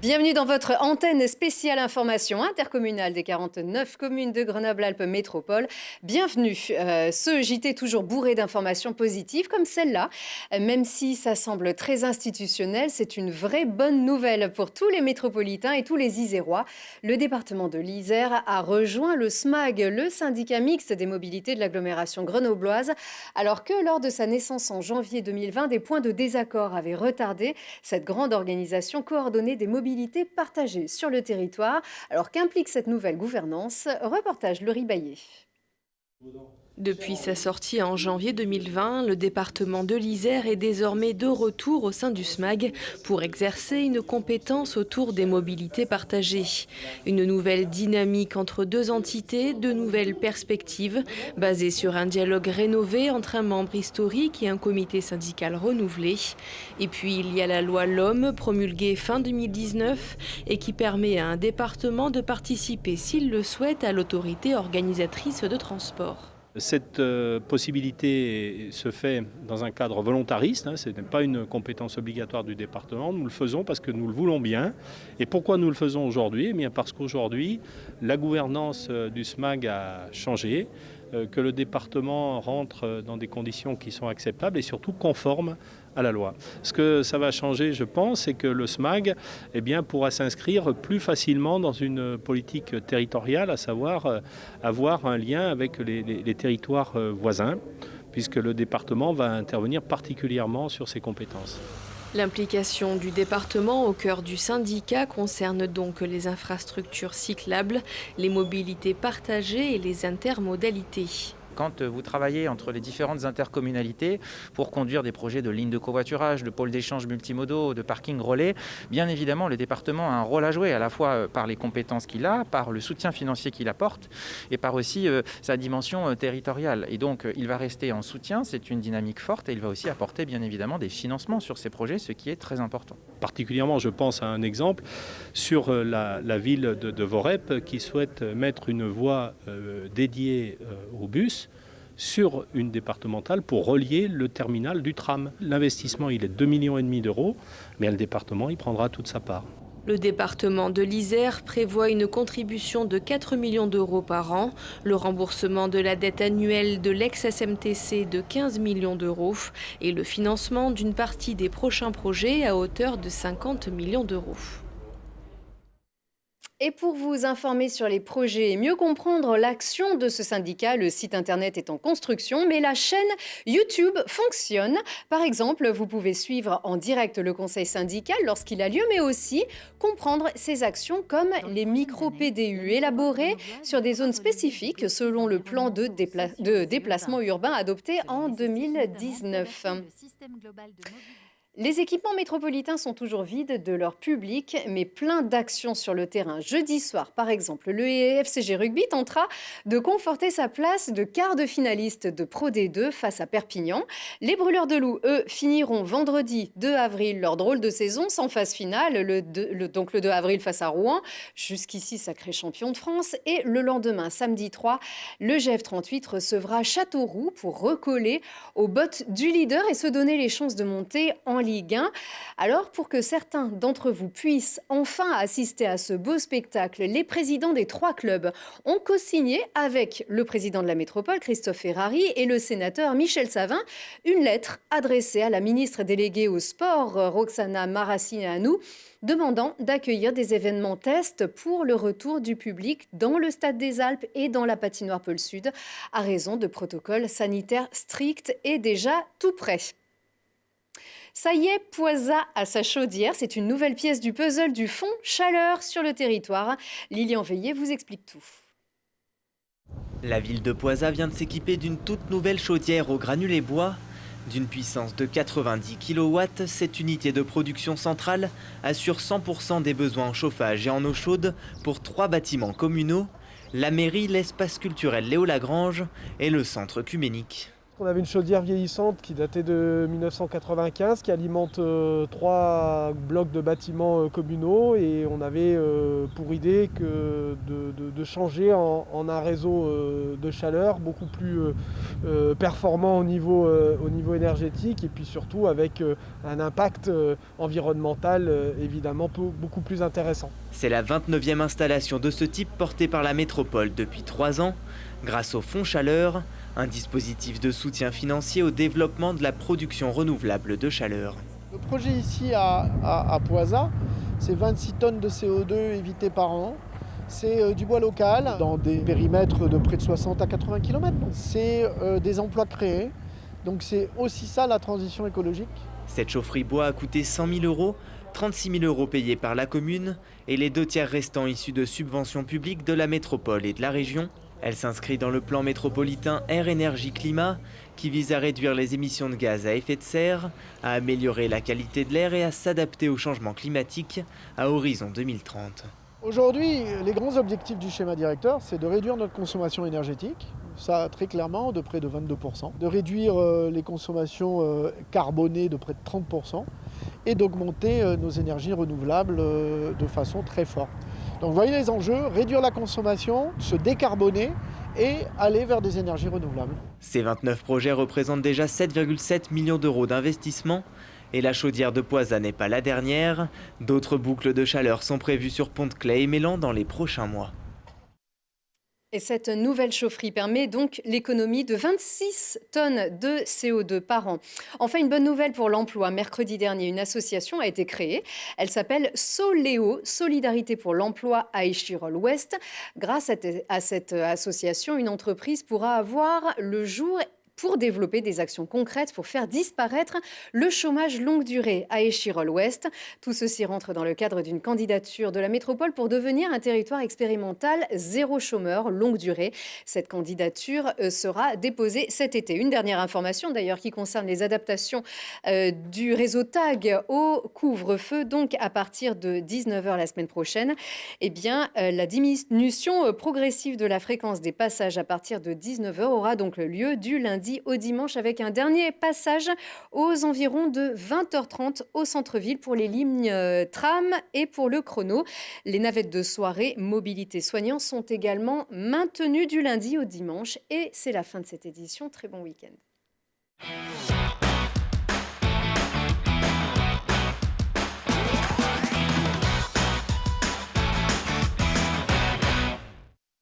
Bienvenue dans votre antenne spéciale information intercommunale des 49 communes de Grenoble-Alpes Métropole. Bienvenue. Ce JT toujours bourré d'informations positives comme celle-là. Même si ça semble très institutionnel, c'est une vraie bonne nouvelle pour tous les métropolitains et tous les Isérois. Le département de l'Isère a rejoint le SMAG, le syndicat mixte des mobilités de l'agglomération grenobloise, alors que lors de sa naissance en janvier 2020, des points de désaccord avaient retardé cette grande organisation coordonnée des mobilités partagées sur le territoire. Alors qu'implique cette nouvelle gouvernance? Reportage Laurie Baillet. Depuis sa sortie en janvier 2020, le département de l'Isère est désormais de retour au sein du SMAG pour exercer une compétence autour des mobilités partagées. Une nouvelle dynamique entre deux entités, de nouvelles perspectives, basées sur un dialogue rénové entre un membre historique et un comité syndical renouvelé. Et puis il y a la loi LOM promulguée fin 2019 et qui permet à un département de participer s'il le souhaite à l'autorité organisatrice de transport. Cette possibilité se fait dans un cadre volontariste, ce n'est pas une compétence obligatoire du département, nous le faisons parce que nous le voulons bien. Et pourquoi nous le faisons aujourd'hui? Eh bien parce qu'aujourd'hui, la gouvernance du SMAG a changé, que le département rentre dans des conditions qui sont acceptables et surtout conformes à la loi. Ce que ça va changer, je pense, c'est que le SMAG pourra s'inscrire plus facilement dans une politique territoriale, à savoir avoir un lien avec les territoires voisins, puisque le département va intervenir particulièrement sur ses compétences. L'implication du département au cœur du syndicat concerne donc les infrastructures cyclables, les mobilités partagées et les intermodalités. Quand vous travaillez entre les différentes intercommunalités pour conduire des projets de lignes de covoiturage, de pôles d'échange multimodaux, de parking relais, bien évidemment le département a un rôle à jouer, à la fois par les compétences qu'il a, par le soutien financier qu'il apporte et par aussi sa dimension territoriale. Et donc il va rester en soutien, c'est une dynamique forte et il va aussi apporter bien évidemment des financements sur ces projets, ce qui est très important. Particulièrement, je pense à un exemple sur la ville de Vorep qui souhaite mettre une voie dédiée aux bus sur une départementale pour relier le terminal du tram. L'investissement, il est 2,5 millions d'euros, mais le département, il prendra toute sa part. Le département de l'Isère prévoit une contribution de 4 millions d'euros par an, le remboursement de la dette annuelle de l'ex-SMTC de 15 millions d'euros et le financement d'une partie des prochains projets à hauteur de 50 millions d'euros. Et pour vous informer sur les projets et mieux comprendre l'action de ce syndicat, le site internet est en construction, mais la chaîne YouTube fonctionne. Par exemple, vous pouvez suivre en direct le conseil syndical lorsqu'il a lieu, mais aussi comprendre ses actions comme les micro-PDU élaborés sur des zones spécifiques selon le plan de déplacement urbain adopté en 2019. Les équipements métropolitains sont toujours vides de leur public, mais plein d'actions sur le terrain. Jeudi soir, par exemple, le FCG Rugby tentera de conforter sa place de quart de finaliste de Pro D2 face à Perpignan. Les Brûleurs de Loup, eux, finiront vendredi 2 avril leur drôle de saison sans phase finale, donc le 2 avril face à Rouen, jusqu'ici sacré champion de France. Et le lendemain, samedi 3, le GF38 recevra Châteauroux pour recoller aux bottes du leader et se donner les chances de monter en Ligue 1. Alors, pour que certains d'entre vous puissent enfin assister à ce beau spectacle, les présidents des 3 clubs ont co-signé avec le président de la métropole, Christophe Ferrari, et le sénateur Michel Savin, une lettre adressée à la ministre déléguée au sport, Roxana Maracineanu, demandant d'accueillir des événements tests pour le retour du public dans le Stade des Alpes et dans la patinoire Pôle Sud, à raison de protocoles sanitaires stricts et déjà tout prêts. Ça y est, Poisa à sa chaudière. C'est une nouvelle pièce du puzzle du fond chaleur sur le territoire. Lilian Veillet vous explique tout. La ville de Poisa vient de s'équiper d'une toute nouvelle chaudière au granulé bois. D'une puissance de 90 kW, cette unité de production centrale assure 100% des besoins en chauffage et en eau chaude pour 3 bâtiments communaux, la mairie, l'espace culturel Léo Lagrange et le centre œcuménique. On avait une chaudière vieillissante qui datait de 1995, qui alimente 3 blocs de bâtiments communaux, et on avait pour idée de changer en un réseau de chaleur beaucoup plus performant au niveau énergétique, et puis surtout avec un impact environnemental évidemment beaucoup plus intéressant. C'est la 29e installation de ce type portée par la métropole depuis 3 ans, grâce au Fonds Chaleur, un dispositif de soutien financier au développement de la production renouvelable de chaleur. Le projet ici à Poisa, c'est 26 tonnes de CO2 évitées par an. C'est du bois local dans des périmètres de près de 60 à 80 km. C'est des emplois créés. Donc c'est aussi ça la transition écologique. Cette chaufferie bois a coûté 100 000 €, 36 000 € payés par la commune et les 2/3 restants issus de subventions publiques de la métropole et de la région. Elle s'inscrit dans le plan métropolitain Air Énergie Climat qui vise à réduire les émissions de gaz à effet de serre, à améliorer la qualité de l'air et à s'adapter au changement climatique à horizon 2030. Aujourd'hui, les grands objectifs du schéma directeur, c'est de réduire notre consommation énergétique, ça très clairement de près de 22%, de réduire les consommations carbonées de près de 30% et d'augmenter nos énergies renouvelables de façon très forte. Donc vous voyez les enjeux, réduire la consommation, se décarboner et aller vers des énergies renouvelables. Ces 29 projets représentent déjà 7,7 millions d'euros d'investissement. Et la chaudière de Poisa n'est pas la dernière. D'autres boucles de chaleur sont prévues sur Pont-de-Claix et Mélan dans les prochains mois. Et cette nouvelle chaufferie permet donc l'économie de 26 tonnes de CO2 par an. Enfin, une bonne nouvelle pour l'emploi. Mercredi dernier, une association a été créée. Elle s'appelle Soléo, Solidarité pour l'emploi à Échirolles-Ouest. Grâce à cette association, une entreprise pourra avoir le jour pour développer des actions concrètes pour faire disparaître le chômage longue durée à Échirolles-Ouest. Tout ceci rentre dans le cadre d'une candidature de la métropole pour devenir un territoire expérimental zéro chômeur longue durée. Cette candidature sera déposée cet été. Une dernière information d'ailleurs qui concerne les adaptations du réseau TAG au couvre-feu. Donc à partir de 19h la semaine prochaine, eh bien, la diminution progressive de la fréquence des passages à partir de 19h aura donc lieu du lundi au dimanche avec un dernier passage aux environs de 20h30 au centre-ville pour les lignes tram et pour le chrono. Les navettes de soirée mobilité soignants sont également maintenues du lundi au dimanche et c'est la fin de cette édition. Très bon week-end.